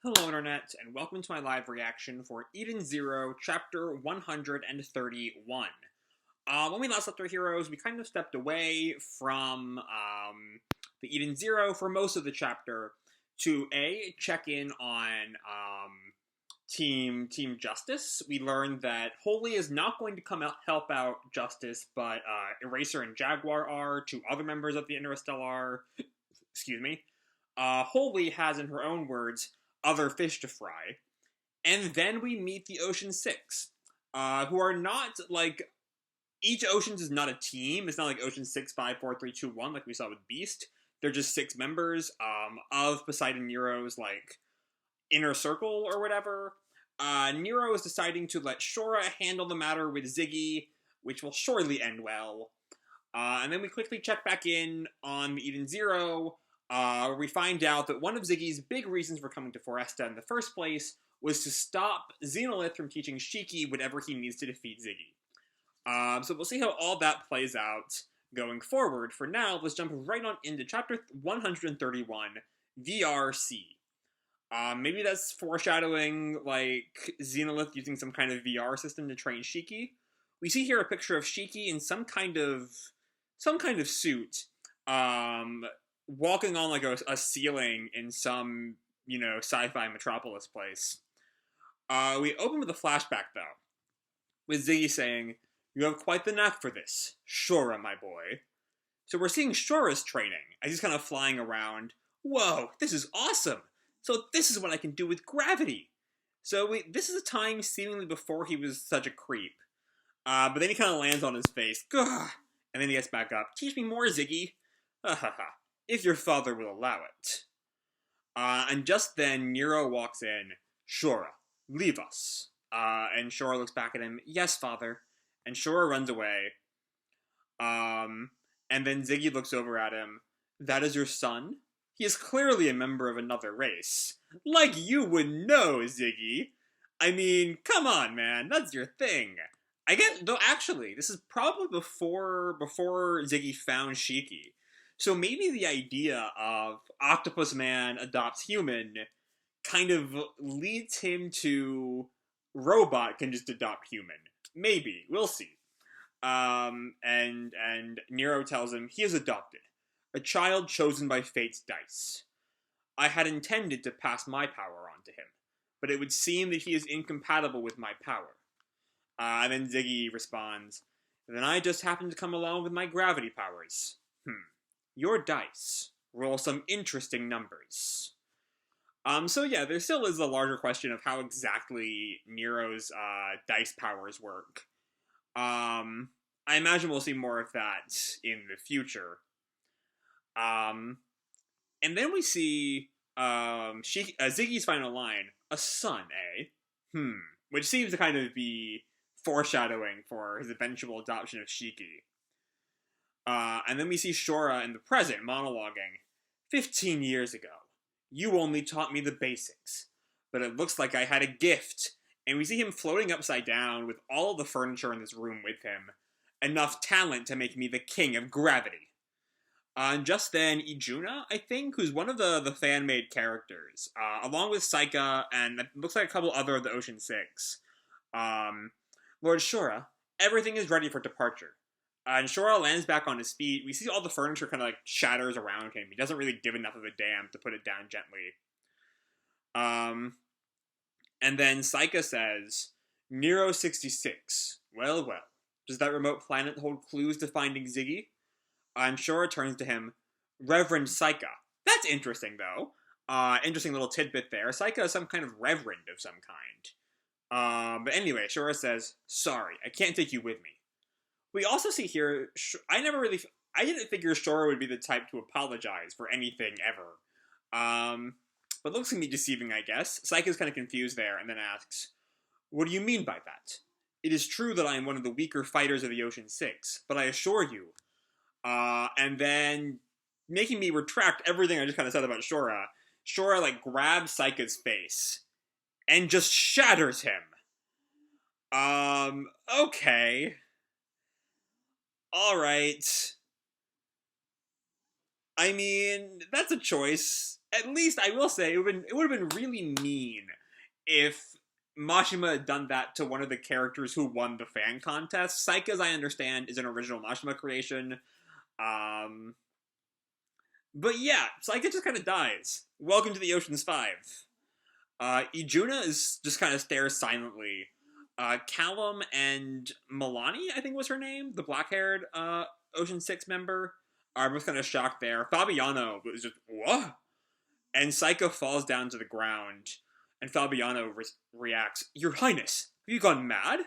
Hello Internet, and welcome to my live reaction for Eden Zero, Chapter 131. When we last left our heroes, we kind of stepped away from the Eden Zero for most of the chapter to check in on Team Justice. We learned that Holy is not going to come out help out Justice, but Eraser and Jaguar are, two other members of the Interstellar. Excuse me. Holy has, in her own words, other fish to fry. And then we meet the Ocean Six, who are not, like, each Oceans is not a team. It's not like Ocean 6, 5, 4, 3, 2, 1, like we saw with Beast. They're just six members of Poseidon Nero's, like, inner circle or whatever. Nero is deciding to let Shura handle the matter with Ziggy, which will surely end well. And then we quickly check back in on the Eden Zero, where we find out that one of Ziggy's big reasons for coming to Foresta in the first place was to stop Xenolith from teaching Shiki whatever he needs to defeat Ziggy. So we'll see how all that plays out going forward. For now, let's jump right on into Chapter 131, VRC. Maybe that's foreshadowing, like, Xenolith using some kind of VR system to train Shiki. We see here a picture of Shiki in some kind of suit, walking on like a ceiling in some, sci-fi metropolis place. We open with a flashback though, with Ziggy saying, "You have quite the knack for this, Shura, my boy." So we're seeing Shura's training as he's kind of flying around. Whoa, this is awesome! So this is what I can do with gravity. So this is a time seemingly before he was such a creep. But then he kind of lands on his face. Gah! And then he gets back up. "Teach me more, Ziggy." Ha ha ha. "If your father will allow it." And just then, Nero walks in. "Shura, leave us." And Shura looks back at him. "Yes, father." And Shura runs away. And then Ziggy looks over at him. "That is your son? He is clearly a member of another race. Like you would know, Ziggy. I mean, come on, man. That's your thing." I guess, though, actually, this is probably before Ziggy found Shiki. So maybe the idea of Octopus Man adopts human kind of leads him to robot can just adopt human. Maybe. We'll see. And Nero tells him he is adopted. A child chosen by fate's dice. I had intended to pass my power on to him, but it would seem that he is incompatible with my power. And then Ziggy responds, "Then I just happened to come along with my gravity powers. Your dice roll some interesting numbers." So yeah, there still is a larger question of how exactly Nero's dice powers work. I imagine we'll see more of that in the future. And then we see Ziggy's final line, "A son, eh? Which seems to kind of be foreshadowing for his eventual adoption of Shiki. And then we see Shura in the present monologuing. 15 years ago, you only taught me the basics, but it looks like I had a gift." And we see him floating upside down with all of the furniture in this room with him. "Enough talent to make me the king of gravity." And just then, Ijuna, I think, who's one of the fan-made characters, along with Cyca and it looks like a couple other of the Ocean Six. "Lord Shura, everything is ready for departure." And Shura lands back on his feet. We see all the furniture kind of like shatters around him. He doesn't really give enough of a damn to put it down gently. And then Cyca says, "Nero 66. Well, well. Does that remote planet hold clues to finding Ziggy?" And Shura turns to him. "Reverend Cyca." That's interesting, though. Interesting little tidbit there. Cyca is some kind of reverend of some kind. But anyway, Shura says, "Sorry, I can't take you with me." We also see here, I didn't figure Shura would be the type to apologize for anything ever. But looks can be deceiving, I guess. Cyca's kind of confused there, and then asks, "What do you mean by that? It is true that I am one of the weaker fighters of the Ocean Six, but I assure you..." And then, making me retract everything I just kind of said about Shura, Shura, like, grabs Cyca's face, and just shatters him. Okay. Alright. I mean, that's a choice. at least I will say it would have been really mean if Mashima had done that to one of the characters who won the fan contest. Cyca, as I understand, is an original Mashima creation. Um, but yeah, Cyca just kind of dies. Welcome to the Ocean's 5. Ijuna is just kind of stares silently. Callum and Milani, I think was her name, the black-haired Ocean 6 member, are both kind of shocked there. Fabiano was just, what? And Cyca falls down to the ground, and Fabiano reacts, Your Highness, have you gone mad?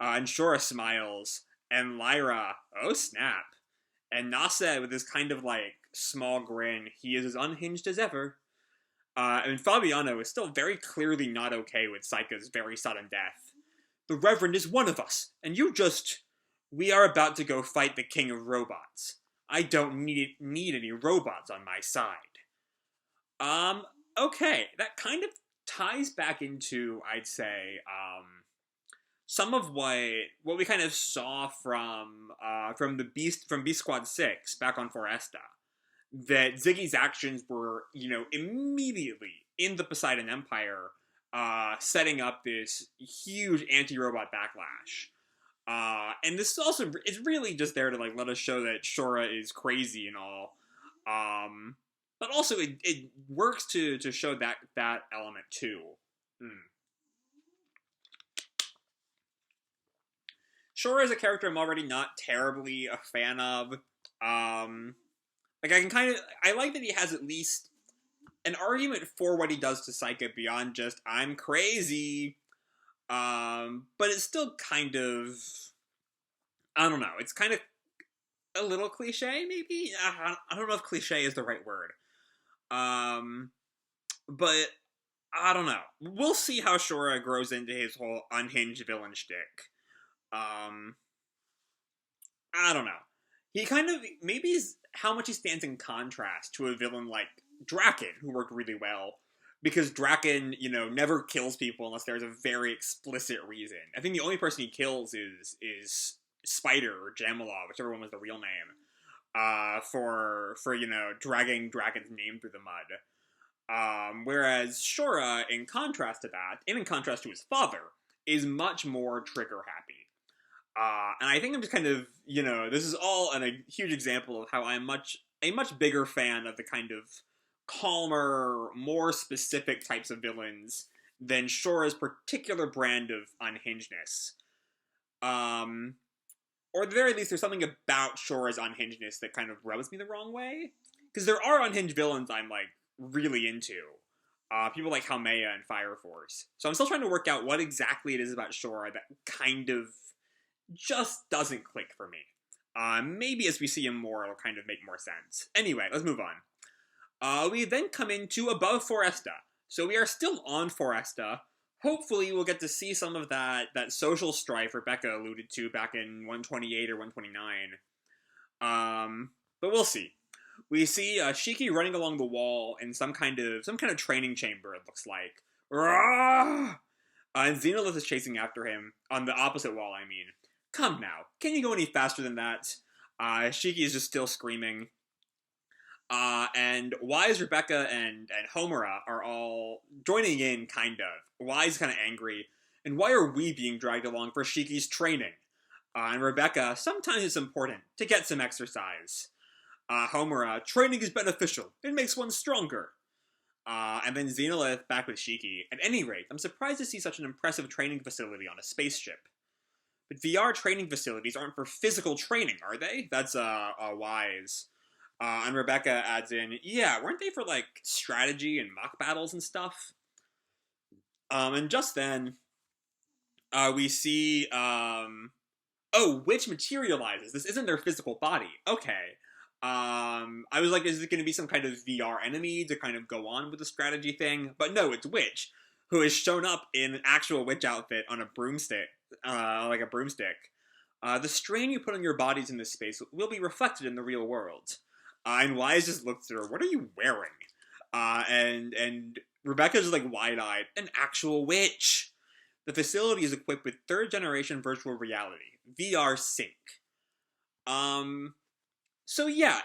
And Shura smiles, and Lyra, oh snap. And Nase, with this kind of like small grin, he is as unhinged as ever. And Fabiano is still very clearly not okay with Cyca's very sudden death. The Reverend is one of us, and you just... We are about to go fight the King of Robots. I don't need any robots on my side. Okay, that kind of ties back into, I'd say, some of what we kind of saw from Beast Squad 6 back on Foresta. That Ziggy's actions were, immediately in the Poseidon Empire, setting up this huge anti-robot backlash. And this also is really just there to like let us show that Shura is crazy and all. But also it works to show that element too. Shura is a character I'm already not terribly a fan of. Like I like that he has at least an argument for what he does to Cyca beyond just I'm crazy. But it's still kind of, I don't know. It's kind of a little cliche, maybe. I don't know if cliche is the right word. But I don't know. We'll see how Shura grows into his whole unhinged villain shtick. I don't know. He kind of maybe is how much he stands in contrast to a villain like Draken, who worked really well. Because Draken, never kills people unless there's a very explicit reason. I think the only person he kills is Spider or Jamala, whichever one was the real name, for dragging Draken's name through the mud. Whereas Shura, in contrast to that, and in contrast to his father, is much more trigger happy. And I think I'm just kind of, this is all a huge example of how I'm a much bigger fan of the kind of calmer, more specific types of villains than Shura's particular brand of unhingedness. Or at the very least, there's something about Shura's unhingedness that kind of rubs me the wrong way. Because there are unhinged villains I'm, really into. People like Haumea and Fire Force. So I'm still trying to work out what exactly it is about Shura that kind of just doesn't click for me. Maybe as we see him more, it'll kind of make more sense. Anyway, let's move on. We then come into above Foresta. So we are still on Foresta. Hopefully we'll get to see some of that social strife Rebecca alluded to back in 128 or 129. But we'll see. We see Shiki running along the wall in some kind of training chamber, it looks like. And Xenolith is chasing after him, on the opposite wall, I mean. Come now, can you go any faster than that? Shiki is just still screaming. And Wise, Rebecca, and Homura are all joining in, kind of. Wise is kind of angry. And why are we being dragged along for Shiki's training? And Rebecca, sometimes it's important to get some exercise. Homura, training is beneficial. It makes one stronger. And then Xenolith back with Shiki. At any rate, I'm surprised to see such an impressive training facility on a spaceship. But VR training facilities aren't for physical training, are they? That's Wise. And Rebecca adds in, yeah, weren't they for, strategy and mock battles and stuff? And just then, we see, Witch materializes. This isn't their physical body. Okay. I was like, is it going to be some kind of VR enemy to kind of go on with the strategy thing? But no, it's Witch, who has shown up in an actual witch outfit on a broomstick, like a broomstick. The strain you put on your bodies in this space will be reflected in the real world. And Wise just looks at her, what are you wearing? And Rebecca's just wide-eyed, an actual witch. The facility is equipped with third-generation virtual reality, VR Sync. So yeah,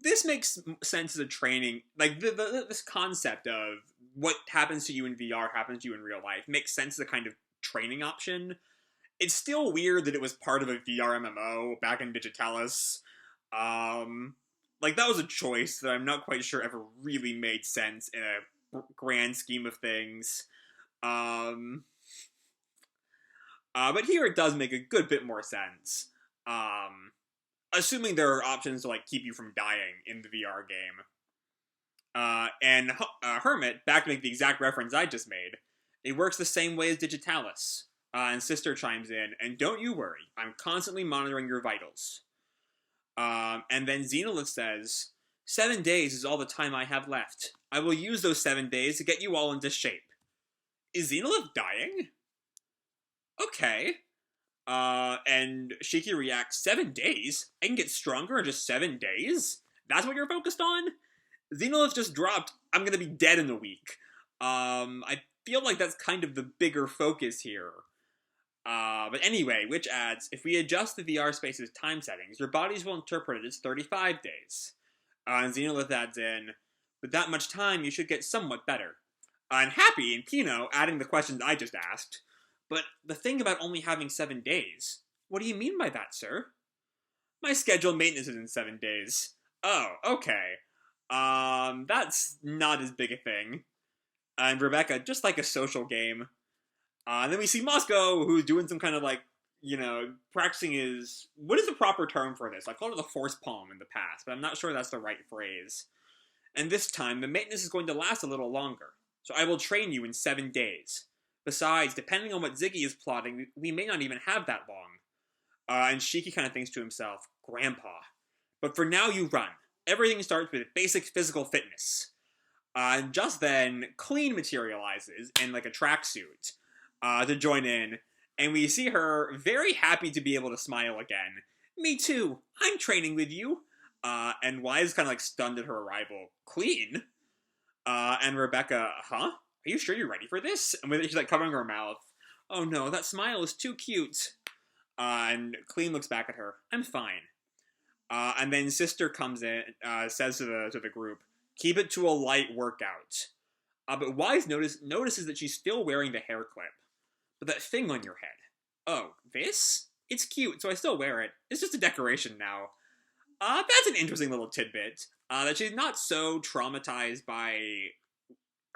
this makes sense as a training. Like this concept of what happens to you in VR happens to you in real life makes sense as a kind of training option. It's still weird that it was part of a VR MMO back in Digitalis. Like that was a choice that I'm not quite sure ever really made sense in a grand scheme of things. Um, but here it does make a good bit more sense. Assuming there are options to like keep you from dying in the VR game. And Hermit, back to make the exact reference I just made, it works the same way as Digitalis. And Sister chimes in, and don't you worry, I'm constantly monitoring your vitals. And then Xenolith says, 7 days is all the time I have left. I will use those 7 days to get you all into shape. Is Xenolith dying? Okay. And Shiki reacts, 7 days? I can get stronger in just 7 days? That's what you're focused on? Xenolith just dropped, I'm gonna be dead in a week. I feel like that's kind of the bigger focus here. But anyway, which adds, if we adjust the VR space's time settings, your bodies will interpret it as 35 days. And Xenolith adds in, with that much time, you should get somewhat better. And Happy and Pino adding the questions I just asked. But the thing about only having 7 days, what do you mean by that, sir? My scheduled maintenance is in 7 days. Oh, okay. That's not as big a thing. And Rebecca, just like a social game. And then we see Moscow, who's doing some kind of like, practicing his... What is the proper term for this? I called it the force palm in the past, but I'm not sure that's the right phrase. And this time, the maintenance is going to last a little longer. So I will train you in 7 days. Besides, depending on what Ziggy is plotting, we may not even have that long. And Shiki kind of thinks to himself, Grandpa. But for now, you run. Everything starts with basic physical fitness. And just then, Clean materializes in like a tracksuit to join in, and we see her very happy to be able to smile again. Me too. I'm training with you. And Wise kind of like stunned at her arrival. Clean? And Rebecca, huh? Are you sure you're ready for this? And she's like covering her mouth. Oh no, that smile is too cute. And Clean looks back at her. I'm fine. And then Sister comes in, says to the group, keep it to a light workout. But Wise notices that she's still wearing the hair clip. But that thing on your head. Oh, this? It's cute, so I still wear it. It's just a decoration now. That's an interesting little tidbit. That she's not so traumatized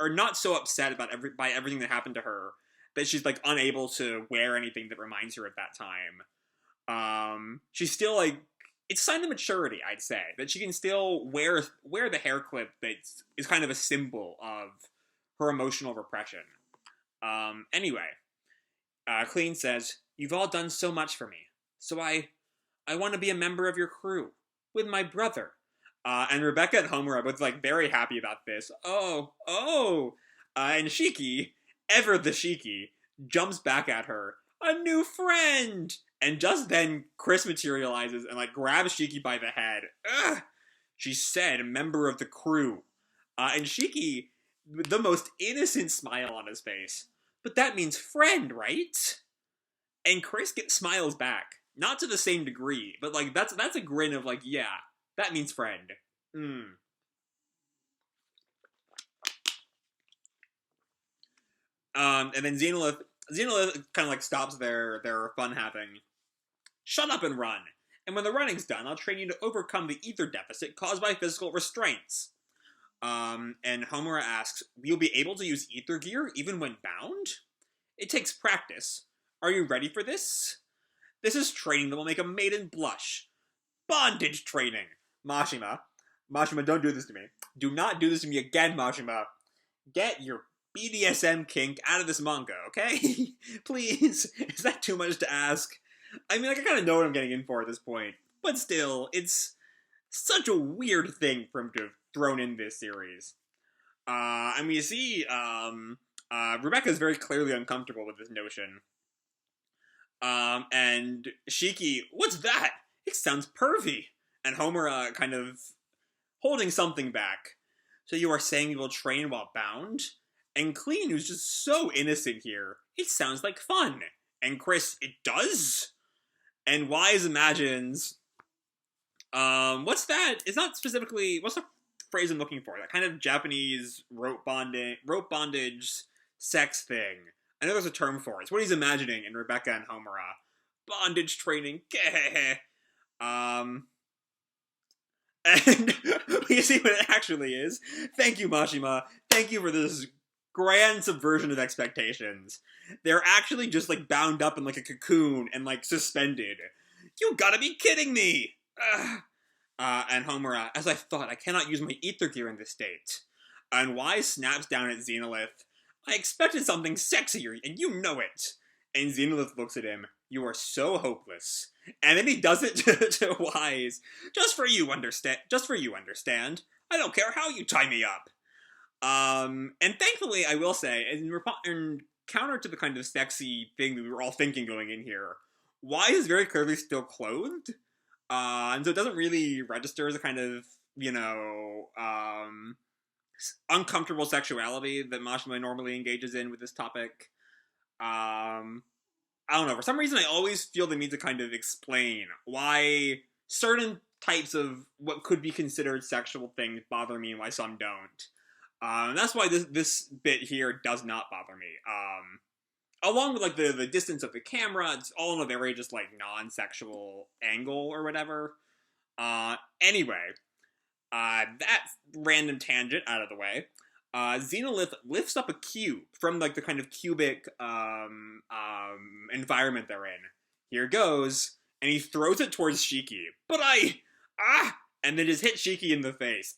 or not so upset about by everything that happened to her, that she's like unable to wear anything that reminds her of that time. She's still like, it's a sign of maturity, I'd say, that she can still wear the hair clip that is kind of a symbol of her emotional repression. Anyway, Clean says, you've all done so much for me, so I want to be a member of your crew, with my brother. And Rebecca and Homer are both like very happy about this. And Shiki, ever the Shiki, jumps back at her. A new friend! And just then, Chris materializes and like grabs Shiki by the head. Ugh! She said, a member of the crew. And Shiki, the most innocent smile on his face. But that means friend, right? And Chris smiles back. Not to the same degree, but like that's a grin of like, yeah, that means friend. And then Xenolith kind of like stops their fun having. Shut up and run. And when the running's done, I'll train you to overcome the ether deficit caused by physical restraints. And Homura asks, will you be able to use ether gear even when bound? It takes practice. Are you ready for this? This is training that will make a maiden blush. Bondage training. Mashima, don't do this to me. Do not do this to me again, Mashima. Get your BDSM kink out of this manga, okay? Please. Is that too much to ask? I mean, like, I kind of know what I'm getting in for at this point. But still, it's such a weird thing for him to have thrown in this series. And we see, Rebecca's very clearly uncomfortable with this notion. And Shiki, what's that? It sounds pervy. And Homer, kind of holding something back. So you are saying you will train while bound? And Clean, who's just so innocent here, it sounds like fun. And Chris, it does? And Wise imagines, What's that? It's not specifically, what's the phrase I'm looking for? That kind of Japanese rope bondage sex thing. I know there's a term for it. It's what he's imagining in Rebecca and Homura. Bondage training. um, and we see what it actually is. Thank you, Mashima. Thank you for this grand subversion of expectations. They're actually just, like, bound up in, like, a cocoon and, like, suspended. You gotta be kidding me! Ugh. And Homura, as I thought, I cannot use my ether gear in this state. And Wise snaps down at Xenolith. I expected something sexier, and you know it. And Xenolith looks at him. You are so hopeless. And then he does it to Wise. Just for you, understand. I don't care how you tie me up. And thankfully, I will say, in counter to the kind of sexy thing that we were all thinking going in here, Wise is very clearly still clothed. And so it doesn't really register as a kind of, uncomfortable sexuality that Mashima normally engages in with this topic. I don't know, for some reason I always feel the need to kind of explain why certain types of what could be considered sexual things bother me and why some don't. And that's why this bit here does not bother me. Along with, like, the distance of the camera, it's all in a very just, like, non-sexual angle or whatever. Anyway, that random tangent out of the way. Xenolith lifts up a cube from, like, the kind of cubic environment they're in. Here goes, and he throws it towards Shiki. But and then just hit Shiki in the face.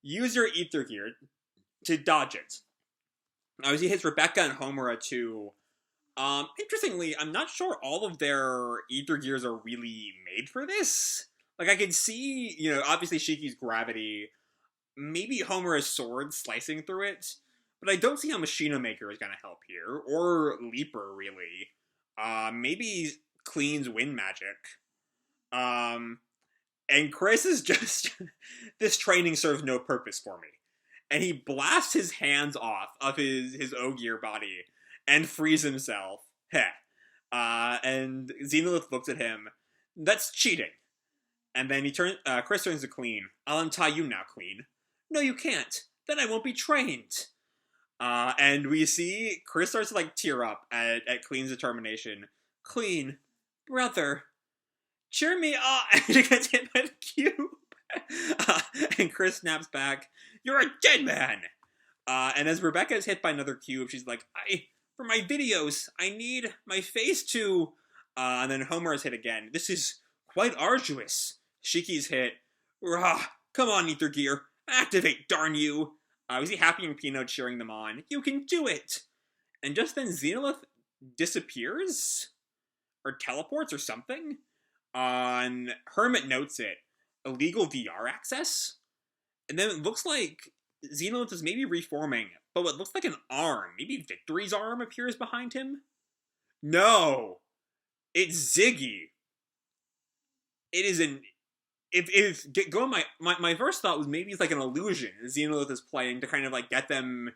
Use your ether gear to dodge it. He hits Rebecca and Homura too. Interestingly, I'm not sure all of their ether gears are really made for this. Like, I could see, obviously Shiki's gravity, maybe Homura's sword slicing through it, but I don't see how Machina Maker is going to help here, or Leaper, really. Maybe Clean's wind magic. And Chris is just, this training serves no purpose for me. And he blasts his hands off of his Ogier body and frees himself. And Xenolith looks at him. That's cheating. And then Chris turns to Clean. I'll untie you now, Clean. No, you can't. Then I won't be trained. And we see Chris starts to, like, tear up at Clean's determination. Clean, brother, cheer me up. And he gets hit by the cube. And Chris snaps back, you're a dead man! And as Rebecca is hit by another cube, she's like, for my videos, I need my face to... and then Homer is hit again. This is quite arduous. Shiki's hit. Rah! Come on, Ether Gear. Activate, darn you! We see Happy and Pino cheering them on. You can do it! And just then Xenolith disappears? Or teleports or something? And Hermit notes it. Illegal VR access? And then it looks like Xenolith is maybe reforming, but what looks like an arm, maybe Victory's arm, appears behind him? No! It's Ziggy! It is an... My first thought was maybe it's like an illusion Xenolith is playing to kind of, like, get them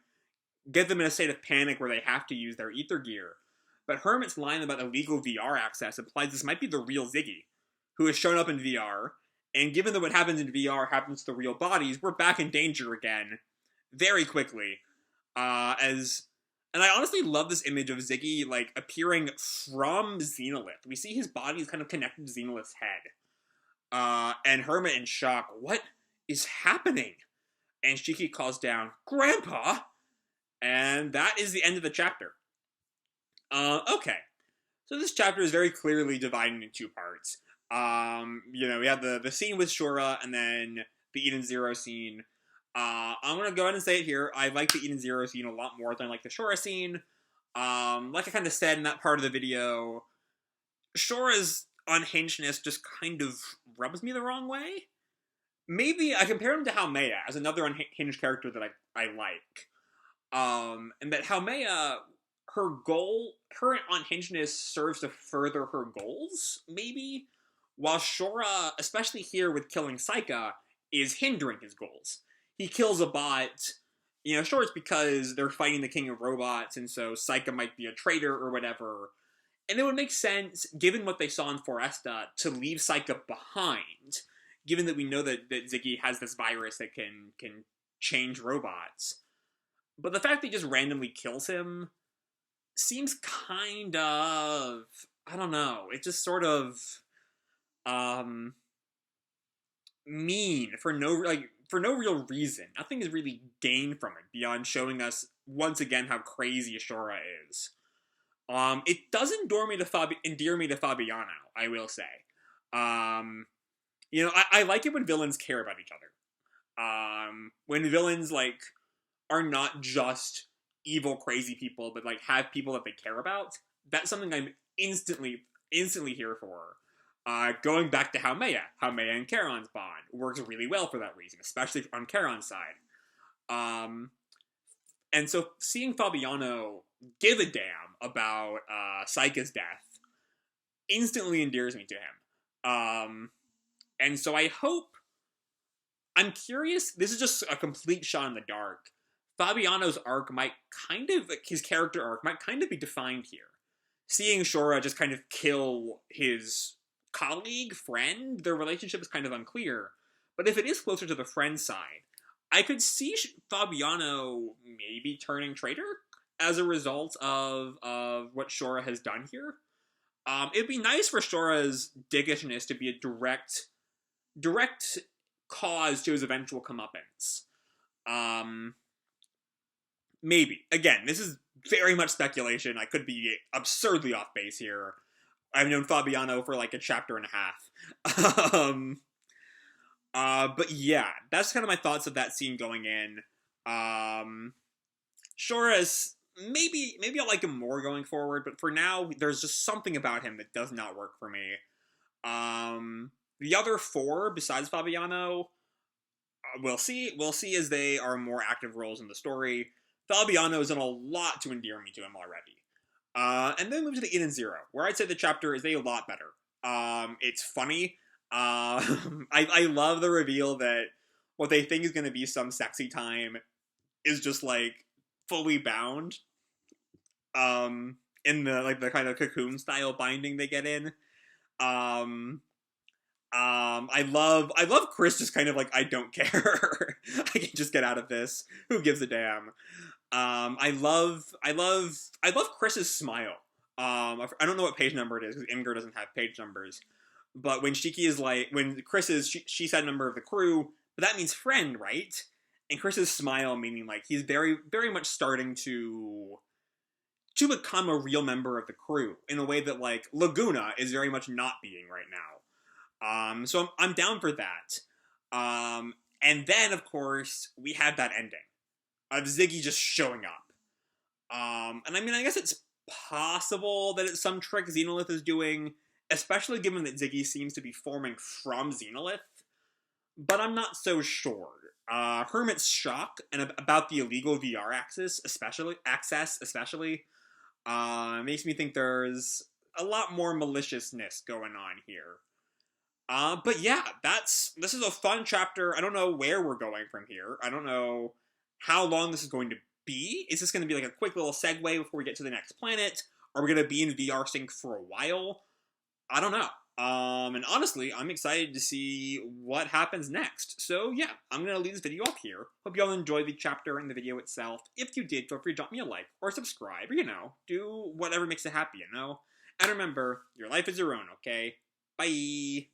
in a state of panic where they have to use their ether gear. But Hermit's line about illegal VR access implies this might be the real Ziggy, who has shown up in VR. And given that what happens in VR happens to the real bodies, we're back in danger again, very quickly. And I honestly love this image of Ziggy, like, appearing from Xenolith. We see his body is kind of connected to Xenolith's head. And Hermit in shock, what is happening? And Shiki calls down, Grandpa! And that is the end of the chapter. Okay. So this chapter is very clearly divided into two parts. We have the scene with Shura, and then the Eden Zero scene. I'm gonna go ahead and say it here. I like the Eden Zero scene a lot more than I like the Shura scene. Like I kind of said in that part of the video, Shura's unhingedness just kind of rubs me the wrong way. Maybe I compare him to Haumea as another unhinged character that I like. And that Haumea, her unhingedness serves to further her goals, maybe? While Shura, especially here with killing Cyca, is hindering his goals. He kills a bot, sure it's because they're fighting the king of robots, and so Cyca might be a traitor or whatever. And it would make sense, given what they saw in Foresta, to leave Cyca behind, given that we know that Ziggy has this virus that can change robots. But the fact that he just randomly kills him seems kind of... I don't know. It just sort of... mean for no real reason. Nothing is really gained from it beyond showing us once again how crazy Shura is. It does endear me to Fabiano, I will say. You know, I like it when villains care about each other. When villains, like, are not just evil, crazy people, but, like, have people that they care about. That's something I'm instantly here for. Going back to Haumea and Charon's bond works really well for that reason, especially on Charon's side. And so seeing Fabiano give a damn about Cyca's death instantly endears me to him. And so I'm curious, this is just a complete shot in the dark. Fabiano's arc might kind of, his character arc might kind of be defined here. Seeing Shura just kind of kill his colleague, friend, their relationship is kind of unclear. But if it is closer to the friend side, I could see Fabiano maybe turning traitor as a result of what Shura has done here. It'd be nice for Shura's dickishness to be a direct cause to his eventual comeuppance. Maybe. Again, this is very much speculation. I could be absurdly off base here. I've known Fabiano for like a chapter and a half. But yeah, that's kind of my thoughts of that scene going in. Shura's, maybe I'll like him more going forward, but for now, there's just something about him that does not work for me. The other four, besides Fabiano, we'll see as they are more active roles in the story. Fabiano's done a lot to endear me to him already. And then move to the Eden Zero, where I'd say the chapter is a lot better. It's funny. I love the reveal that what they think is going to be some sexy time is just, like, fully bound. In the kind of cocoon style binding they get in. I love Chris just kind of like, I don't care. I can just get out of this. Who gives a damn? I love Chris's smile. I don't know what page number it is, because Imgur doesn't have page numbers. But when Shiki is like, when Chris is, she said member of the crew, but that means friend, right? And Chris's smile meaning like he's very, very much starting to become a real member of the crew in a way that like Laguna is very much not being right now. So I'm down for that. And then of course we have that ending of Ziggy just showing up. And I mean, I guess it's possible that it's some trick Xenolith is doing, especially given that Ziggy seems to be forming from Xenolith, but I'm not so sure. Hermit's shock and about the illegal VR access, especially, makes me think there's a lot more maliciousness going on here. But yeah, this is a fun chapter. I don't know where we're going from here. I don't know how long this is going to be. Is this going to be like a quick little segue before we get to the next planet? Are we going to be in VR sync for a while? I don't know. And honestly, I'm excited to see what happens next. So yeah, I'm going to leave this video off here. Hope you all enjoyed the chapter and the video itself. If you did, feel free to drop me a like or subscribe, or, do whatever makes you happy, And remember, your life is your own, okay? Bye!